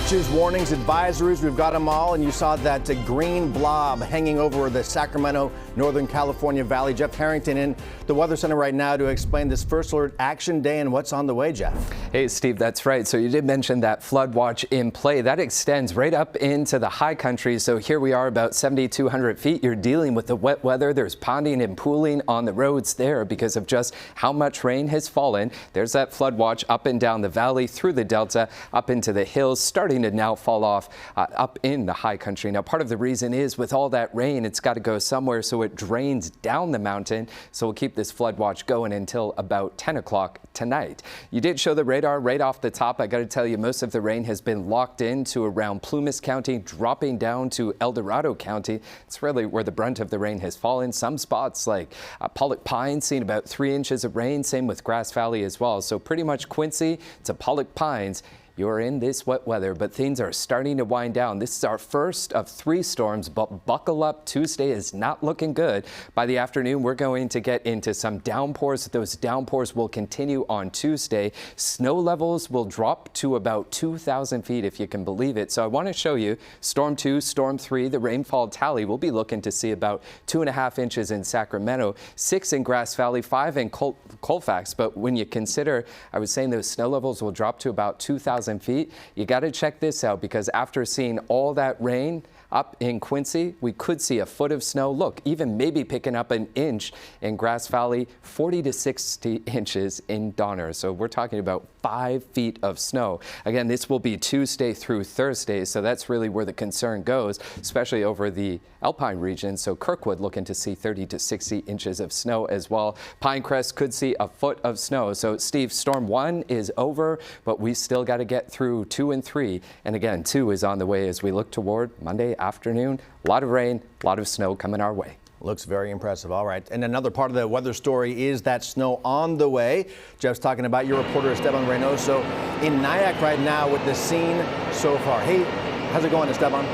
Watches, warnings, advisories, we've got them all. And you saw that green blob hanging over the Sacramento, Northern California Valley. Jeff Harrington in the Weather Center right now to explain this first alert action day and what's on the way, Jeff. Hey, Steve, that's right. So you did mention that flood watch in play. That extends right up into the high country. So here we are about 7,200 feet. You're dealing with the wet weather. There's ponding and pooling on the roads there because of just how much rain has fallen. There's that flood watch up and down the valley, through the delta, up into the hills, starting to now fall off up in the high country. Now, part of the reason is with all that rain, it's got to go somewhere, so it drains down the mountain. So we'll keep this flood watch going until about 10 o'clock tonight. You did show the radar right off the top. I got to tell you, most of the rain has been locked into around Plumas County, dropping down to El Dorado County. It's really where the brunt of the rain has fallen. Some spots like Pollock Pines seeing about 3 inches of rain. Same with Grass Valley as well. So pretty much Quincy to Pollock Pines, you're in this wet weather, but things are starting to wind down. This is our first of 3 storms, but buckle up. Tuesday is not looking good. By the afternoon, we're going to get into some downpours. Those downpours will continue on Tuesday. Snow levels will drop to about 2,000 feet, if you can believe it. So I want to show you Storm 2, Storm 3, the rainfall tally. We'll be looking to see about 2.5 inches in Sacramento, 6 in Grass Valley, 5 in Colfax. But when you consider, I was saying those snow levels will drop to about 2,000 feet. You got to check this out, because after seeing all that rain up in Quincy, we could see a foot of snow. Look, even maybe picking up an inch in Grass Valley, 40 to 60 inches in Donner. So we're talking about 5 feet of snow. Again, this will be Tuesday through Thursday, so that's really where the concern goes, especially over the Alpine region. So Kirkwood looking to see 30 to 60 inches of snow as well. Pinecrest could see a foot of snow. So Steve, Storm 1 is over, but we still got to get through 2 and 3. And again, 2 is on the way as we look toward Monday afternoon. A lot of rain, a lot of snow coming our way. Looks very impressive. All right. And another part of the weather story is that snow on the way. Jeff's talking about your reporter, Esteban Reynoso, in Nyack right now with the scene so far. Hey, how's it going, Esteban?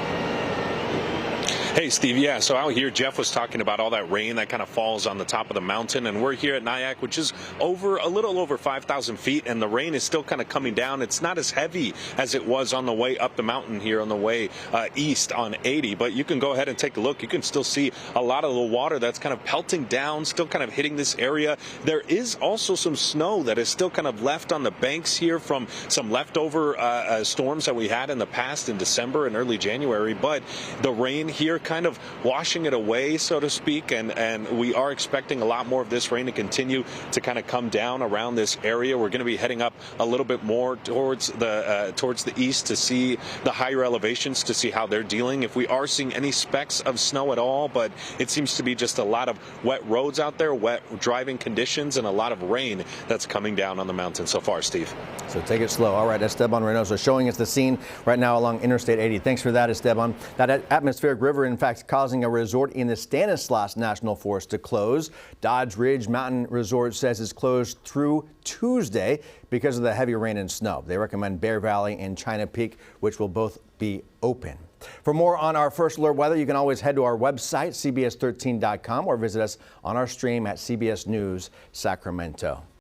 Hey, Steve. Yeah, so out here, Jeff was talking about all that rain that kind of falls on the top of the mountain, and we're here at Nyack, which is a little over 5,000 feet, and the rain is still kind of coming down. It's not as heavy as it was on the way up the mountain here on the way east on 80, but you can go ahead and take a look. You can still see a lot of the water that's kind of pelting down, still kind of hitting this area. There is also some snow that is still kind of left on the banks here from some leftover storms that we had in the past in December and early January, but the rain here kind of washing it away, so to speak, and we are expecting a lot more of this rain to continue to kind of come down around this area. We're going to be heading up a little bit more towards the east to see the higher elevations, to see how they're dealing, if we are seeing any specks of snow at all. But it seems to be just a lot of wet roads out there, wet driving conditions, and a lot of rain that's coming down on the mountain so far, Steve. So take it slow. All right, Esteban Reynoso showing us the scene right now along Interstate 80. Thanks for that, Esteban. That atmospheric river, in fact, causing a resort in the Stanislaus National Forest to close. Dodge Ridge Mountain Resort says it's closed through Tuesday because of the heavy rain and snow. They recommend Bear Valley and China Peak, which will both be open. For more on our first alert weather, you can always head to our website, cbs13.com, or visit us on our stream at CBS News Sacramento.